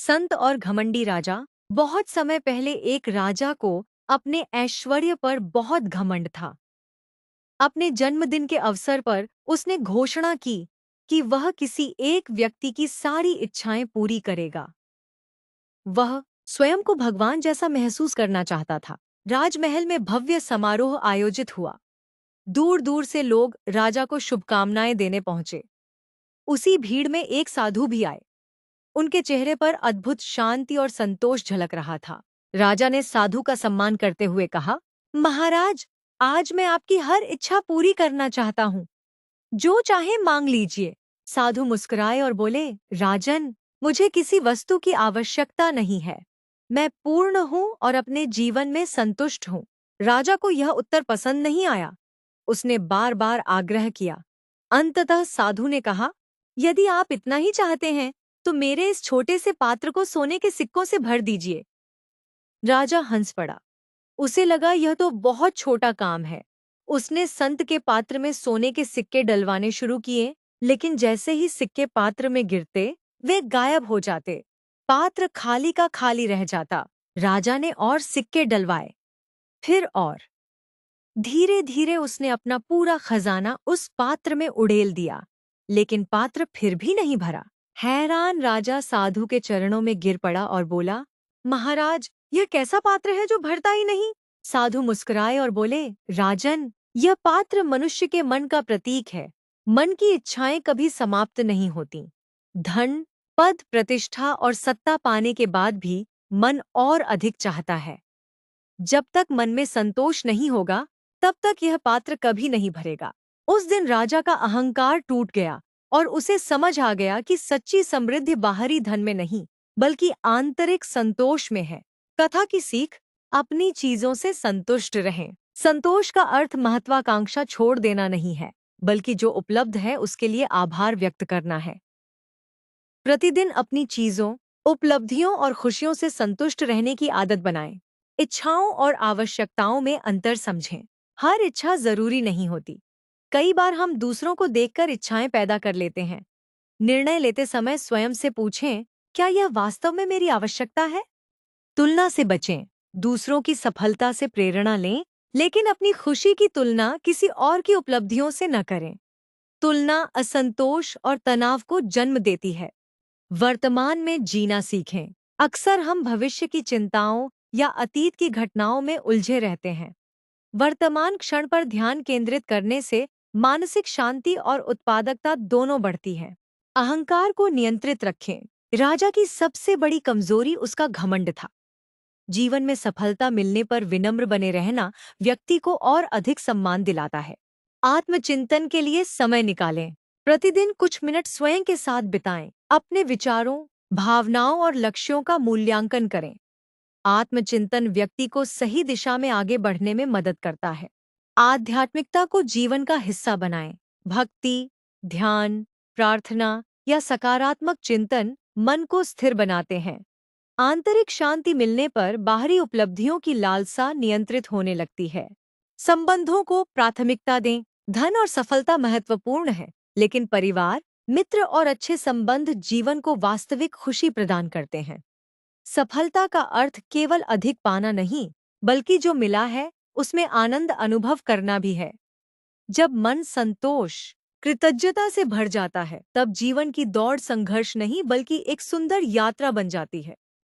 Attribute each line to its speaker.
Speaker 1: संत और घमंडी राजा। बहुत समय पहले एक राजा को अपने ऐश्वर्य पर बहुत घमंड था। अपने जन्मदिन के अवसर पर उसने घोषणा की कि वह किसी एक व्यक्ति की सारी इच्छाएं पूरी करेगा। वह स्वयं को भगवान जैसा महसूस करना चाहता था। राजमहल में भव्य समारोह आयोजित हुआ। दूर दूर से लोग राजा को शुभकामनाएं देने पहुंचे। उसी भीड़ में एक साधु भी आए। उनके चेहरे पर अद्भुत शांति और संतोष झलक रहा था। राजा ने साधु का सम्मान करते हुए कहा, महाराज, आज मैं आपकी हर इच्छा पूरी करना चाहता हूँ। जो चाहे मांग लीजिए। साधु मुस्कुराए और बोले, राजन, मुझे किसी वस्तु की आवश्यकता नहीं है। मैं पूर्ण हूँ और अपने जीवन में संतुष्ट हूँ। राजा को यह उत्तर पसंद नहीं आया। उसने बार बार आग्रह किया। अंततः साधु ने कहा, यदि आप इतना ही चाहते हैं तो मेरे इस छोटे से पात्र को सोने के सिक्कों से भर दीजिए। राजा हंस पड़ा। उसे लगा यह तो बहुत छोटा काम है। उसने संत के पात्र में सोने के सिक्के डलवाने शुरू किए, लेकिन जैसे ही सिक्के पात्र में गिरते वे गायब हो जाते। पात्र खाली का खाली रह जाता। राजा ने और सिक्के डलवाए, फिर और। धीरे धीरे उसने अपना पूरा खजाना उस पात्र में उड़ेल दिया, लेकिन पात्र फिर भी नहीं भरा। हैरान राजा साधु के चरणों में गिर पड़ा और बोला, महाराज, यह कैसा पात्र है जो भरता ही नहीं। साधु मुस्कुराए और बोले, राजन, यह पात्र मनुष्य के मन का प्रतीक है। मन की इच्छाएं कभी समाप्त नहीं होती। धन, पद, प्रतिष्ठा और सत्ता पाने के बाद भी मन और अधिक चाहता है। जब तक मन में संतोष नहीं होगा तब तक यह पात्र कभी नहीं भरेगा। उस दिन राजा का अहंकार टूट गया और उसे समझ आ गया कि सच्ची समृद्धि बाहरी धन में नहीं बल्कि आंतरिक संतोष में है। कथा की सीख, अपनी चीजों से संतुष्ट रहें। संतोष का अर्थ महत्वाकांक्षा छोड़ देना नहीं है, बल्कि जो उपलब्ध है उसके लिए आभार व्यक्त करना है। प्रतिदिन अपनी चीजों, उपलब्धियों और खुशियों से संतुष्ट रहने की आदत बनाएं। इच्छाओं और आवश्यकताओं में अंतर समझें। हर इच्छा जरूरी नहीं होती। कई बार हम दूसरों को देखकर इच्छाएं पैदा कर लेते हैं। निर्णय लेते समय स्वयं से पूछें, क्या यह वास्तव में मेरी आवश्यकता है? तुलना से बचें। दूसरों की सफलता से प्रेरणा लें, लेकिन अपनी खुशी की तुलना किसी और की उपलब्धियों से न करें। तुलना असंतोष और तनाव को जन्म देती है। वर्तमान में जीना सीखें। अक्सर हम भविष्य की चिंताओं या अतीत की घटनाओं में उलझे रहते हैं। वर्तमान क्षण पर ध्यान केंद्रित करने से मानसिक शांति और उत्पादकता दोनों बढ़ती है। अहंकार को नियंत्रित रखें। राजा की सबसे बड़ी कमजोरी उसका घमंड था। जीवन में सफलता मिलने पर विनम्र बने रहना व्यक्ति को और अधिक सम्मान दिलाता है। आत्मचिंतन के लिए समय निकालें। प्रतिदिन कुछ मिनट स्वयं के साथ बिताएं। अपने विचारों, भावनाओं और लक्ष्यों का मूल्यांकन करें। आत्मचिंतन व्यक्ति को सही दिशा में आगे बढ़ने में मदद करता है। आध्यात्मिकता को जीवन का हिस्सा बनाएं। भक्ति, ध्यान, प्रार्थना या सकारात्मक चिंतन मन को स्थिर बनाते हैं। आंतरिक शांति मिलने पर बाहरी उपलब्धियों की लालसा नियंत्रित होने लगती है। संबंधों को प्राथमिकता दें। धन और सफलता महत्वपूर्ण है, लेकिन परिवार, मित्र और अच्छे संबंध जीवन को वास्तविक खुशी प्रदान करते हैं। सफलता का अर्थ केवल अधिक पाना नहीं, बल्कि जो मिला है उसमें आनंद अनुभव करना भी है। जब मन संतोष, कृतज्ञता से भर जाता है, तब जीवन की दौड़ संघर्ष नहीं बल्कि एक सुंदर यात्रा बन जाती है।